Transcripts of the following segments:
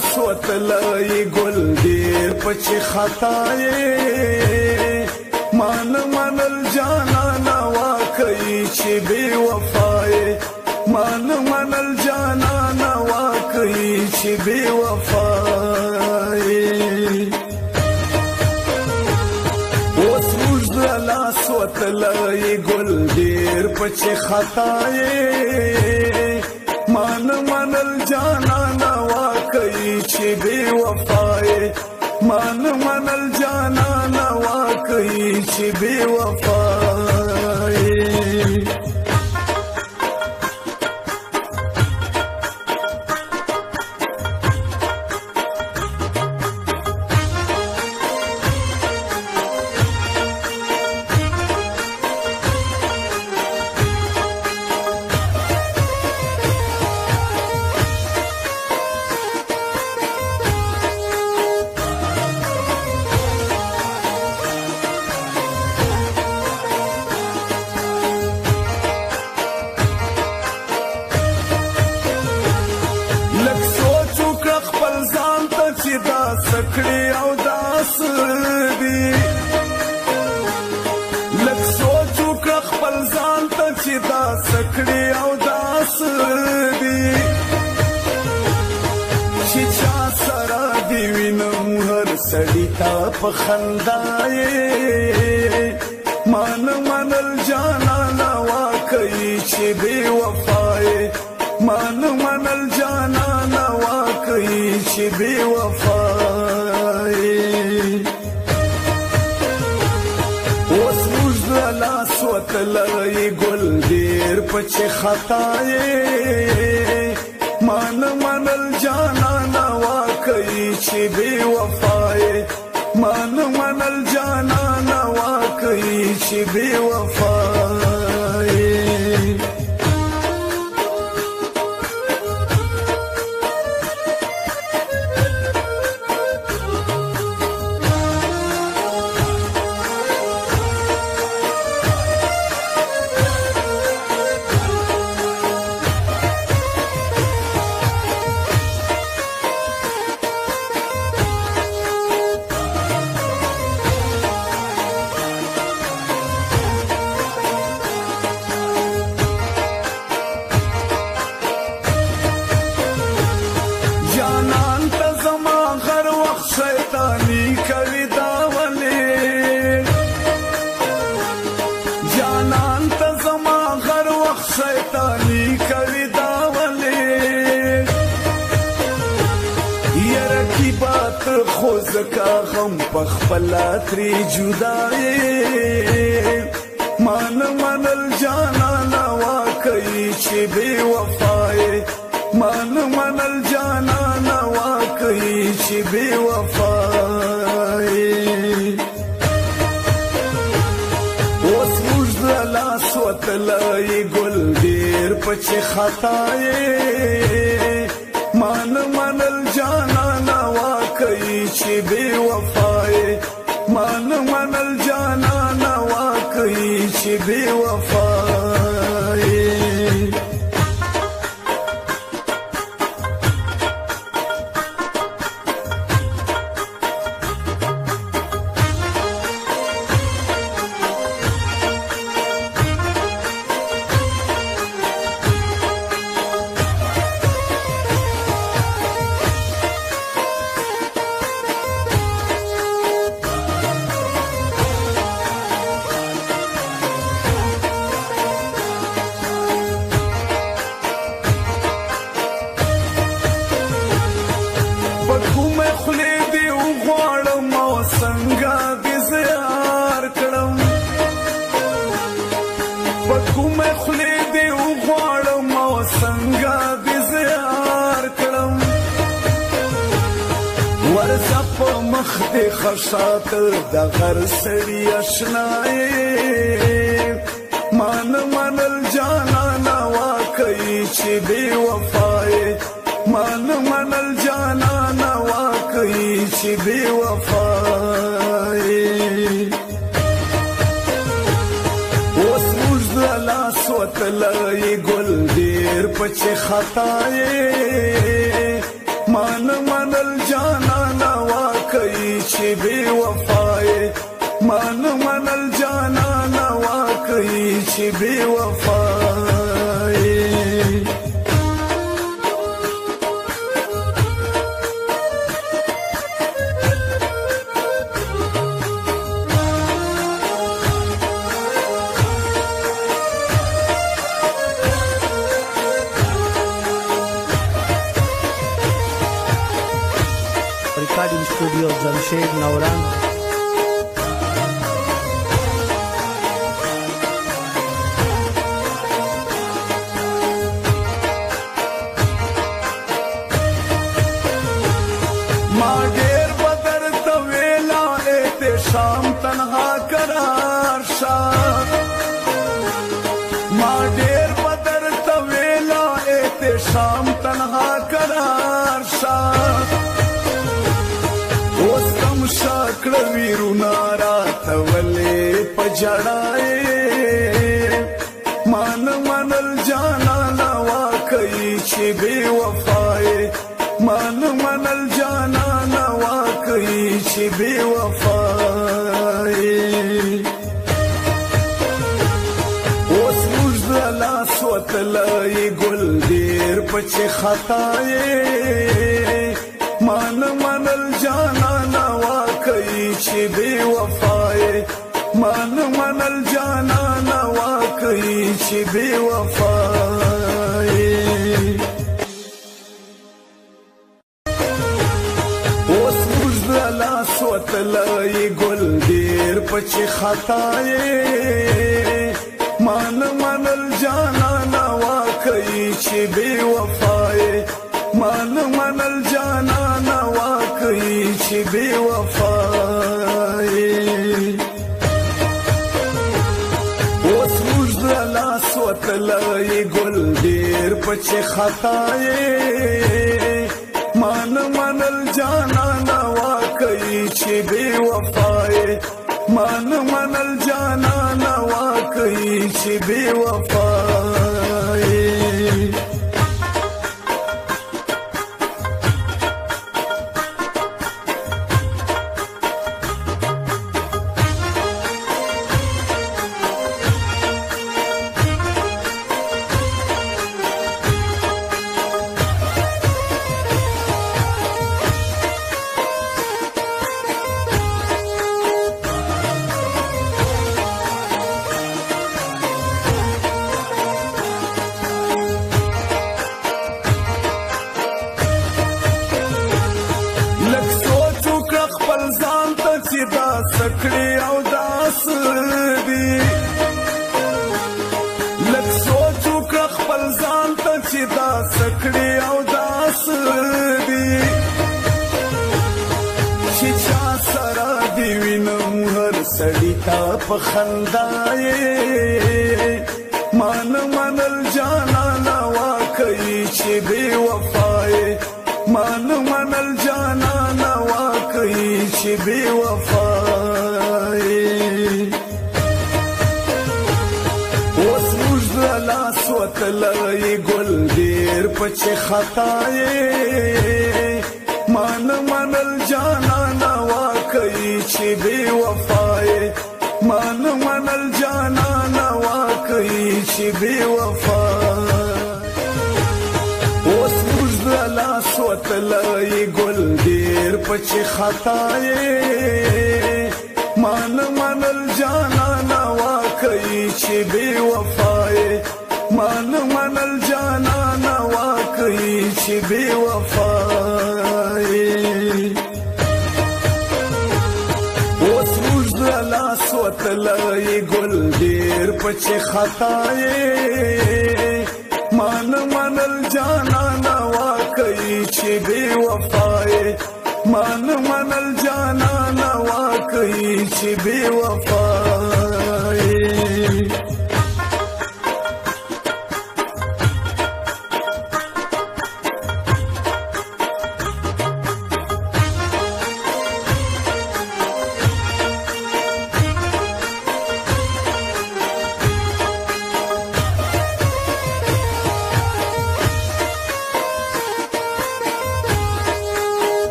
لاس وتلای ګل ډیر پچې خطاې مان منل جانانا واقعي چې بے وفای مان منل جانانا واقعي چې بے وفای اوس موږ لاس وتلای ګل ډیر پچې خطاې مان منل جانانا واقعي چې بے وفای مان منل جانانا واقعي چې بے وفای سکړی او داس دی لک سوچ وکړه خپل ځان ته چې دا سکړی او داس دی چې چا سره دی وینم هر سړی ته په خندا یې مان منل جانانا واقعي چې بے وفای مان منل جانانا واقعي چې بے وفای اوس موږ لاس وتلای ګل ډیر پچې خطاې مان منل جانانا واقعي چې بے وفای مان منل جانانا واقعي چې بے وفای شیطانی کوي دا ولې جانان ته زما هر وخت شیطانی کوي دا ولې یره کی بات خو زکا غم په خپل تری جدای مان منل جانانا واقعي چې بے وفای مان منل جانانا واقعي چې بے وفای اوس موږ لاس وتلای ګل ډیر پچې خطاې مان منل جانانا واقعي چې بے وفای مان منل جانانا واقعي چې بے وفای مخ دې خشاتر د غر سړی اشنای مان منل جانانا واقعي چې بے وفای مان منل جانانا واقعي چې بے وفای اوس موږ لاس وتلای ګل ډیر پچې خطاې مان منل جانانا واقعي چې بے وفای مان منل جانانا واقعي چې بے وفای Recording Studio Jamshed Nauran. ما ډېر بدر ته ویلا ته شام تنها قرار شا ما ډېر بدر ته ویلا ته شام تنها قرار شا شاکړه ویرونا راتولې پجړای مان منل جانانا واقعي چې بے وفای مان منل جانانا واقعي چې بے وفای اوس موږ د لاس وتلای ګل ډیر پچ خطای مان منل جانانا واقعي چې بے وفای مان منل جانانا واقعي چې بے وفای اوس موږ د لاس وتلای ګل ډیر پچ خطای مان منل جانانا واقعي چې بے وفای مان منل جانانا واقعي چې بے وفای اوس موږ د لاس وتلای ګل ډیر پچ خطای مان منل جانانا واقعي چې بے وفای مان منل جانانا واقعي چې بے وفای سکړی او داس دی لک سوچ وکړه خپل ځان ته چې دا سکړی او داس دی چې چا سره دی وینم هر سړی ته په خندا یې مان منل جانانا واقعي چې بے وفای مان منل جانانا واقعي چې بے وفای اوس موږ د لاس وتلای ګل ډیر پچ خطای مان منل جانانا واقعي چې بے وفای مان منل جانانا واقعي چې بے وفای اوس موږ د لاس وتلای ګل ډیر پچ خطای مان منل جانانا واقعي چې بے وفای مان منل جانانا واقعي چې بے وفای اوس موږ د لاس وتلای ګل ډیر پچ خطای مان منل جانانا واقعي چې بے وفای مان منل جانانا واقعي چې بے وفای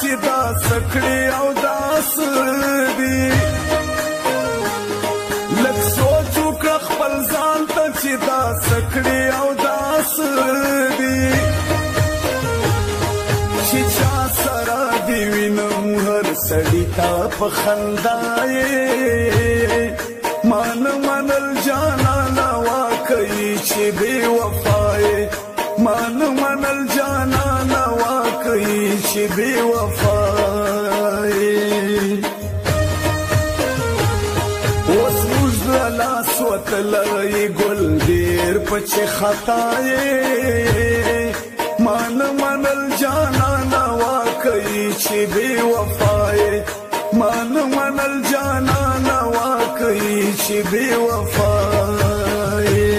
چې دا سکړې او دا سدي لږ سوچ وکړه خپل ځان ته چې دا سکړې او دا سدي چې چا سره دې وینم هر سړي ته په خندا یې مان منل جانانه واقعي چې بې وفا یې مان منل جانانه واقعي چې بې وفا یې اوس موږ له لاس وتلی ګل ډېر پچې خطا یې مان منل جانانه واقعي چې بې وفا یې مان منل جانانه واقعي چې بې وفا یې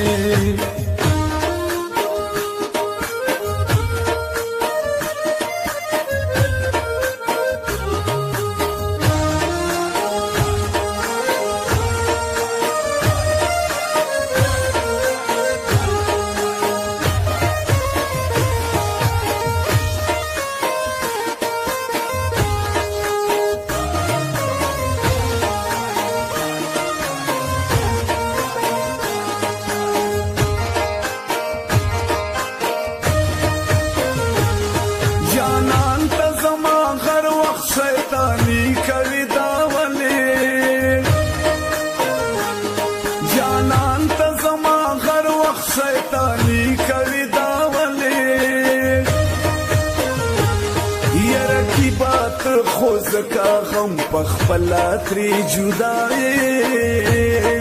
جانان ته زما هر وخت شیطاني کوي دا ولې جانان ته زما هر وخت شیطاني کوي دا ولې یره کی بات خو زکا غم په خپله ترې جدا یې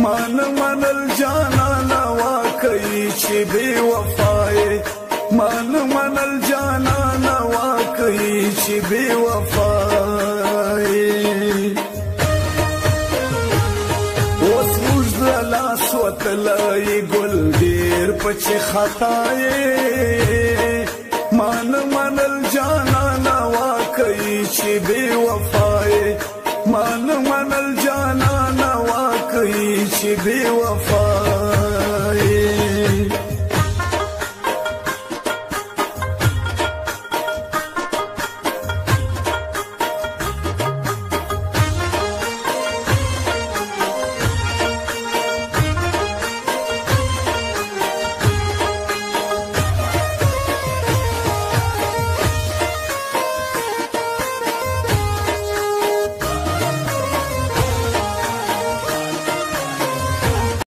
مان منل جانانه واقعي چې بې وفا یې مان منل جانانه واقعي چې بې وفا یې اوس موږ له لاس وتلی ګل ډېر پچې خطا یې